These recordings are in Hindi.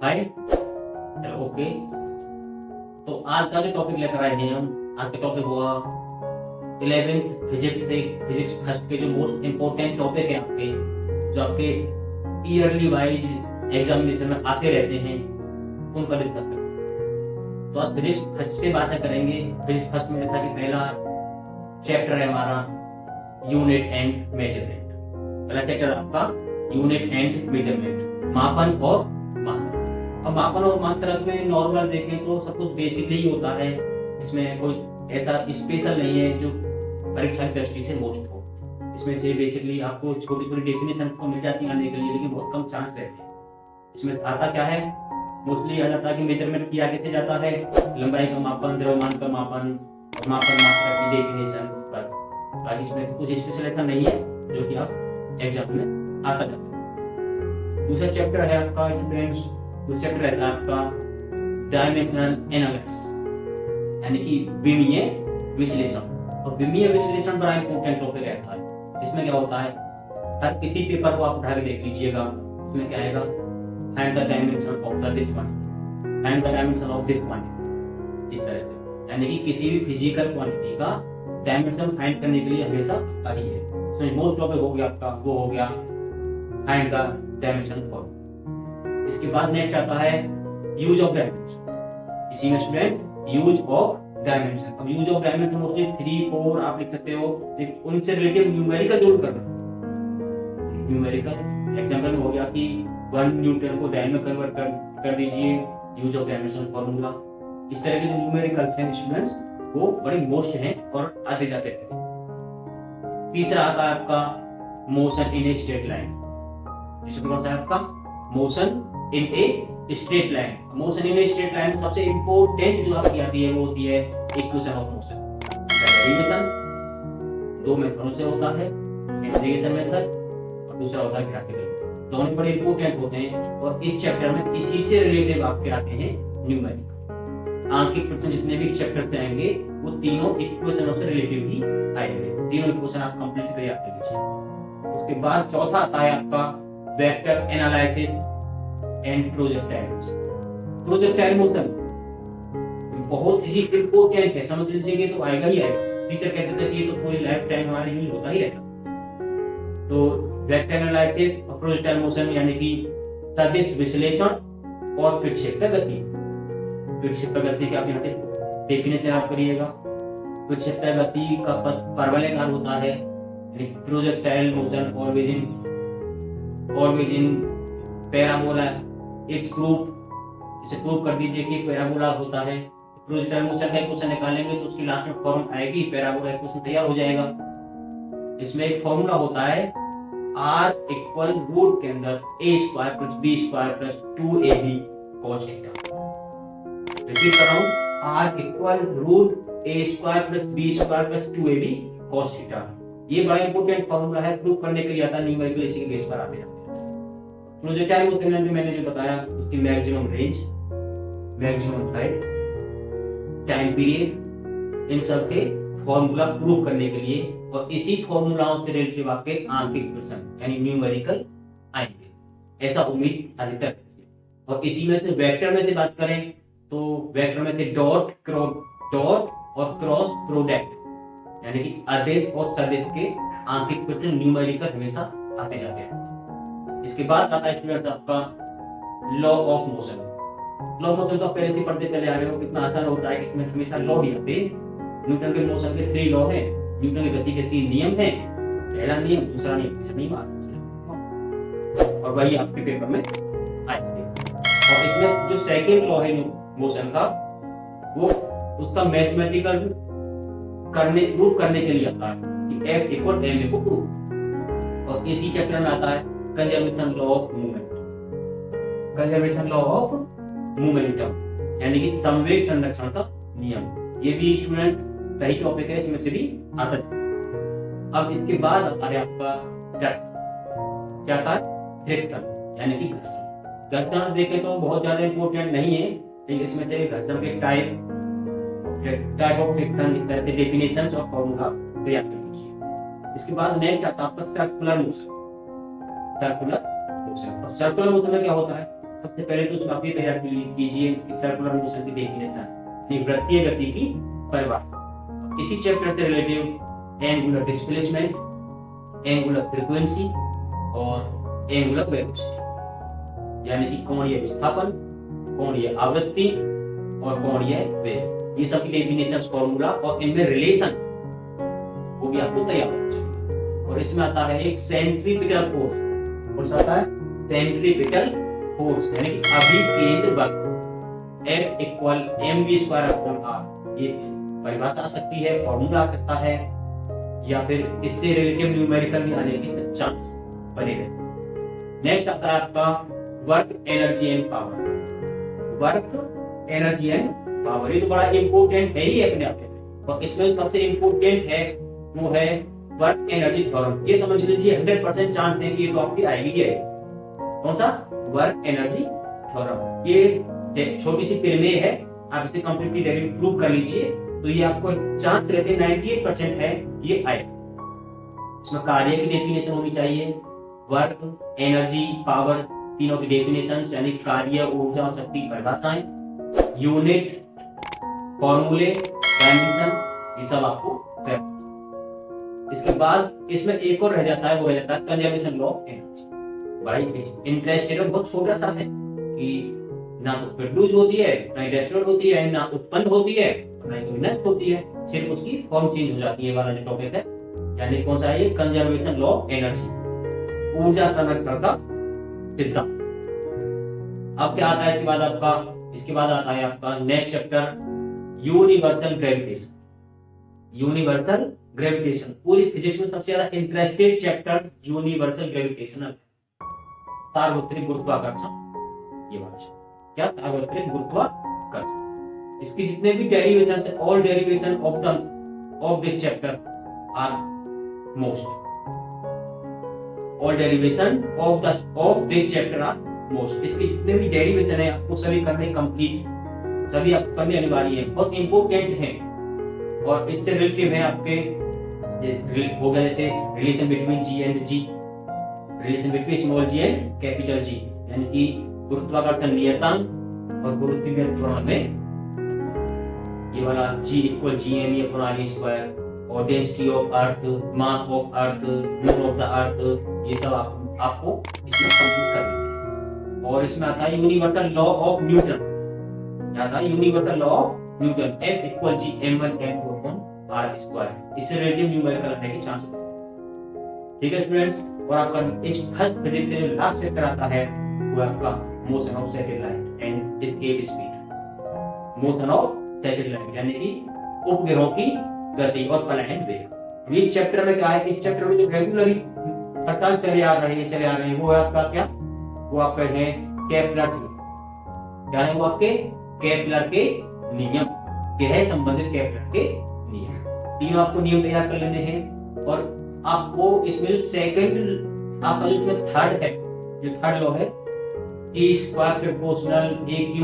फाइन, चलो ओके। तो आज का जो टॉपिक लेकर आए हैं हम, आज का टॉपिक हुआ 11th फिजिक्स से फिजिक्स फर्स्ट के जो मोस्ट इम्पोर्टेंट टॉपिक है आपके, जो आपके ईयरली वाइज एग्जामिनेशन में आते रहते हैं, उन पर डिस्कस करेंगे। तो आज फिजिक्स फर्स्ट से बातें करेंगे। फिजिक्स फर्स्ट में जैसा कि पहला चैप्टर है हमारा यूनिट एंड मेजरमेंट। पहला चैप्टर आपका यूनिट एंड मेजरमेंट, मापन और मात्रक। अब मापन और मात्रक में नॉर्मल देखें तो सब कुछ बेसिकली ही होता है, इसमें कोई ऐसा स्पेशल नहीं है जो परीक्षा की दृष्टि से मोस्ट हो। इसमें से बेसिकली आपको छोटी छोटी डेफिनेशन तो मिल जाती है आने के लिए, लेकिन बहुत कम चांस रहते हैं। इसमें आता क्या है, मोस्टली आ जाता है कि मेजरमेंट किया कैसे जाता है, लंबाई का मापन, द्रव्यमान का मापन, मापन मात्रा की डेफिनेशन, बस। बाकी इसमें कुछ स्पेशल ऐसा नहीं है जो कि आप एग्जाम में आता जाता है। दूसरा चैप्टर है आपका स्टूडेंट्स, दूसरा चैप्टर रहता है आपका डायमेंशनल एनालिसिस, यानी कि विमीय विश्लेषण। और विमीय विश्लेषण बड़ा इंपॉर्टेंट टॉपिक रहता है। इसमें क्या होता है, हर किसी पेपर को आप उठा के देख लीजिएगा, उसमें क्या आएगा, find the dimension of the this quantity, find the dimension of this quantity, इस तरह से। यानी कि किसी भी फिजिकल क्वांटिटी का डायमेंशन फाइंड करने के लिए हमेशा आता ही है। इसमें मोस्ट टॉपिक हो गया आपका, वो हो गया फाइंड द डायमेंशन ऑफ। इसके बाद नेक्स्ट आता है यूज ऑफ डायमेंशन। इसी में स्टूडेंट यूज ऑफ डायमेंशन। अब यूज ऑफ डायमेंशन मोस्टली 3, 4 आप लिख सकते हो, उनसे रिलेटेड न्यूमेरिकल जरूर करना। न्यूमेरिकल एग्जांपल हो गया कि 1 न्यूटन को डायन में कन्वर्ट कर दीजिए, यूज ऑफ डायमेंशन फॉर्मूला। इस तरह के जो न्यूमेरिकल्स हैं स्टूडेंट्स, वो बड़े मोस्ट हैं और आते जाते हैं। तीसरा आता है आपका motion in a straight line. तीसरा कौन सा है आपका, motion in a straight line. Motion in a straight line सबसे इंपॉर्टेंट जो आपकी आती है वो होती है इक्वेशन ऑफ मोशन। डेरिवेशन 2 मेथडों से होता है, इंटीग्रेशन मेथड और दूसरा होता है ग्राफिकल मेथड। दोनों बड़े इंपॉर्टेंट होते हैं और इस चैप्टर में इसी से रिलेटेड आपके आते हैं न्यूमेरिकल। आंकिक प्रश्न जितने भी चैप्टर से आएंगे वो तीनों इक्वेशनों से रिलेटेड ही आएंगे। तीनों इक्वेशन आप कंप्लीट तैयार कर लीजिए। उसके बाद चौथा आता है आपका vector analysis and projectile motion. Projectile motion बहुत ही इंपॉर्टेंट है, समझ लीजिए तो आएगा ही आएगा। टीचर कहते थे कि ये तो पूरी लाइफ टाइम हमारे यूज होता ही रहेगा। तो वेक्टर एनालिसिस और प्रोजेक्टाइल मोशन यानी कि सदिश विश्लेषण और विक्षेप्य गति। विक्षेप्य गति की आप यहाँ से डेफिनेशन याद करिएगा। विक्षेप्य गति का पथ परवलयाकार होता है। Projectile motion always in parabola it's proof. इसे प्रूव कर दीजिए कि पैराबोला होता है। प्रोजेक्टाइल मोशन का इक्वेशन निकालेंगे तो उसकी लास्ट में फॉर्म आएगी, पैराबोला इक्वेशन तैयार हो जाएगा। इसमें एक फॉर्मूला होता है r इक्वल रूट के अंदर a square plus b square plus 2ab cos theta. Repeat कर रहा हूं, r equal root a square plus b square plus 2ab cos theta. ये बड़ा इंपॉर्टेंट फॉर्मूला है, प्रूव करने के लिए आता है, न्यूमेरिकल इसी के बेस पर आते हैं। प्रोजेक्टाइल मोशन में मैंने जो बताया उसकी maximum range, maximum height, time period, इन सब के फॉर्मूला प्रूव करने के लिए और इसी फॉर्मूलाओं से रिलेटेड आपके आंकिक प्रश्न यानी न्यूमेरिकल आएंगे, ऐसा उम्मीद अधिकतर है। और इसी में से वेक्टर में से बात करें तो वेक्टर में से डॉट और क्रॉस प्रोडक्ट यानी कि आदेश और सदिश के आंकिक प्रश्न न्यूमेरिकल हमेशा आते जाते हैं। इसके बाद आता है स्टूडेंट्स आपका law of motion. Law of motion तो पहले से पढ़ते चले आ रहे हो, कितना आसान होता है। इसमें हमेशा लॉ ही आते हैं। न्यूटन के मोशन के 3 लॉ हैं, न्यूटन की गति के 3 नियम हैं। पहला नियम, दूसरा नियम, तीसरा नियम, और वही आपके पेपर में आएंगे। और इसमें जो सेकंड लॉ है मोशन का, वो उसका मैथमेटिकल प्रूफ करने के लिए आता है कि F इक्वल ma को प्रूफ। और इसी चैप्टर में आता है conservation law of movement, conservation law of momentum यानी कि संवेग संरक्षण का नियम। ये भी स्टूडेंट्स सही टॉपिक है, इसमें से भी आता है। अब इसके बाद आता है आपका घर्षण। क्या आता है, फ्रिक्शन यानी कि घर्षण। घर्षण देखें तो बहुत ज्यादा इंपॉर्टेंट नहीं है, लेकिन इसमें से घर्षण के टाइप ऑफ फ्रिक्शन, इस तरह से डेफिनेशंस और फॉर्मूला तैयार कर लीजिए। इसके बाद नेक्स्ट आता है आपका circular motion. Circular motion, circular motion में क्या होता है, सबसे पहले तो उसको आप ये तैयार कीजिए कि सर्कुलर मोशन की डेफिनेशन, वृत्तीय गति की परिभाषा। इसी चैप्टर से relative angular displacement, angular frequency और एंगुलर वेलोसिटी, यानी कि कोणीय विस्थापन, कोणीय आवृत्ति और कोणीय वेग, ये सब की डेफिनेशन, फॉर्मूला और इनमें रिलेशन वो भी आपको तैयार होना चाहिए। और इसमें आता है एक सेंट्रीपिटल फोर्स, और आता है सेंट्रीपिटल फोर्स यानी कि अभिकेंद्र बल, F इक्वल mv²/r, ये परिभाषा आ सकती है, फॉर्मूला आ सकता है, या फिर इससे रिलेटिव न्यूमेरिकल भी आने की चांस बने रहते। नेक्स्ट आता है आपका work energy and power. Work energy and power, ये तो बड़ा इंपॉर्टेंट है ही अपने आप में, और इसमें सबसे इंपॉर्टेंट है वो है वर्क एनर्जी थ्योरम। ये समझ लीजिए 100% चांस है कि ये तो आपकी आएगी ही आएगी। कौन सा? Work energy theorem. ये छोटी सी प्रमेय है, आप इसे कंप्लीटली डायरेक्ट प्रूव कर लीजिए, तो ये आपको चांस रहते 98% है ये आए। इसमें कार्य की डेफिनेशन होनी चाहिए, वर्क एनर्जी पावर तीनों की डेफिनेशन, यानी कार्य ऊर्जा और शक्ति परिभाषाएं, यूनिट, फॉर्मूले, डायमेंशन, ये सब आपको करना। इसके बाद इसमें एक और रह जाता है, वो रह जाता है कंजर्वेशन लॉ ऑफ एनर्जी। बड़ा इंटरेस्टेड है, बहुत छोटा सा है कि ना तो प्रोड्यूस होती है, ना डिस्ट्रॉय होती है, ना उत्पन्न होती है, ना ही नष्ट होती है, सिर्फ उसकी फॉर्म चेंज हो जाती है वाला जो टॉपिक है, यानी कौन सा है ये? कंजर्वेशन लॉ ऑफ एनर्जी, ऊर्जा संरक्षण का सिद्धांत। अब क्या आता है इसके बाद आपका? इसके बाद आता है आपका next chapter universal gravitation. Universal gravitation पूरी फिजिक्स में सबसे ज्यादा इंटरेस्टेड चैप्टर यूनिवर्सल ग्रेविटेशन है, सार्वत्रिक गुरुत्वाकर्षण। ये बात क्या? सार्वत्रिक गुरुत्वाकर्षण। इसकी जितने भी डेरिवेशन है, all derivation of this chapter are most, all derivation of this chapter are most. इसके जितने भी डेरिवेशन है आपको सभी करने कंप्लीट, सभी आपको करने अनिवार्य है, बहुत इंपॉर्टेंट है। और इससे रिलेटिव है आपके हो गया जैसे relation between G and G, relation between small G and capital G, यानी कि गुरुत्वाकर्षण नियतांक और गुरुत्वीय त्वरण में ये वाला G इक्वल gme/r², और density of earth, mass of earth, moon of the earth, ये सब आपको इसमें कंप्लीट करना है। और इसमें आता है यूनिवर्सल लॉ ऑफ न्यूटन, आता है universal law of Newton, F equal gm1m2r², इससे रिलेटिव न्यूमेरिकल आने की चांस है। ठीक है स्टूडेंट्स, और आपका इस फर्स्ट फिजिक्स से जो लास्ट चैप्टर आता है वो आपका motion of satellite and escape speed. Motion of satellite यानी कि उपग्रहों की गति और पलायन वेग। इस चैप्टर में क्या है? इस चैप्टर में जो रेगुलरली हर साल चले आ रहे हैं वो है आपका क्या? वो आपका है केपलर, क्या है वो आपके? केपलर के नियम, ग्रह संबंधित केपलर के नियम। तीनों आपको नियम तैयार कर लेने हैं, और आपको इसमें जो सेकंड आपका जो इसमें थर्ड है, जो थर्ड लॉ है T² प्रोपोर्शनल AQ,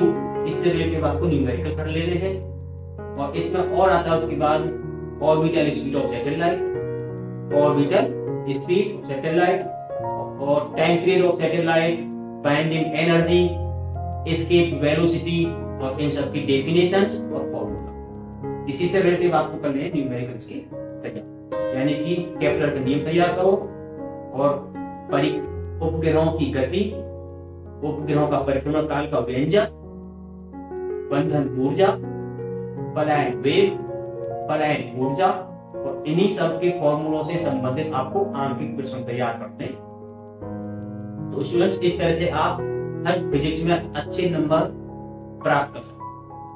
इससे रिलेटेड आपको न्यूमेरिकल कर लेने हैं। और इसमें और आता है उसके बाद orbital speed of satellite, orbital speed of satellite, और time period of satellite, binding energy, escape velocity, और इन सब की डेफिनेशंस और फॉर्मूला। इसी से रिलेटेड आपको करने हैं न्यूमेरिकल्स की तैयारी, यानी कि केपलर के नियम तैयार करो, और उपग्रहों की गति, उपग्रहों का परिक्रमा काल का व्यंजन, बंधन ऊर्जा, पलायन वेग, पलायन ऊर्जा, और इन्हीं सब के फॉर्मूलों से संबंधित आपको आंतरिक प्रश्न तैयार करने। तो स्टूडेंट्स, इस तरह से आप हर फिजिक्स में अच्छे नंबर प्राप्त कर सकते हैं।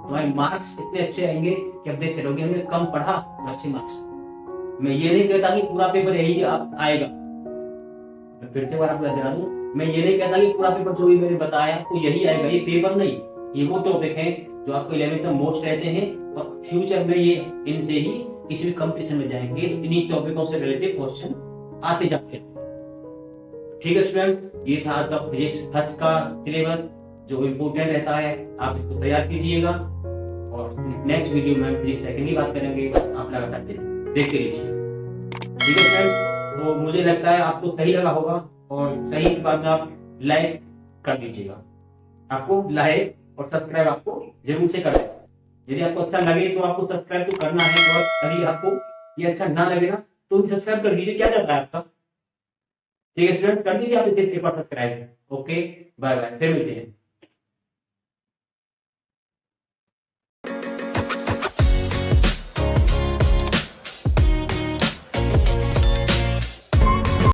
तुम्हारे मार्क्स इतने अच्छे आएंगे कि अब देखते रहोगे हमने कम पढ़ा और अच्छे मार्क्स। मैं ये नहीं कहता कि पूरा पेपर यही आएगा, मैं फिर से बार आपको बता दूं, मैं ये नहीं कहता कि पूरा पेपर जो भी मैंने बताया आपको यही आएगा, ये पेपर नहीं, ये वो टॉपिक हैं जो आपको 11th में मोस्ट रहते हैं, और फ्यूचर में ये इनसे ही किसी भी कंपटीशन में जाएंगे तो इन्हीं टॉपिकों से रिलेटेड क्वेश्चन आते जाते हैं। ठीक है स्टूडेंट्स, ये था आज का फिजिक्स फर्स्ट का सिलेबस जो इम्पोर्टेंट रहता है, आप इसको तैयार कीजिएगा, और नेक्स्ट वीडियो में फिजिक्स सेकंड की बात करेंगे, आप लगातार देखते लीजिए। ठीक है फ्रेंड्स, तो मुझे लगता है आपको सही लगा होगा, और सही के बाद में आप लाइक कर दीजिएगा। आपको लाइक और सब्सक्राइब आपको जरूर से करना है। यदि आपको अच्छा लगे तो आपको सब्सक्राइब तो करना है, और यदि आपको ये अच्छा ना लगे ना तो सब्सक्राइब कर दीजिए, क्या जाता है आपका। ठीक है स्टूडेंट्स, कर दीजिए आप इसे सब्सक्राइब। ओके, बाय बाय, फिर मिलते हैं।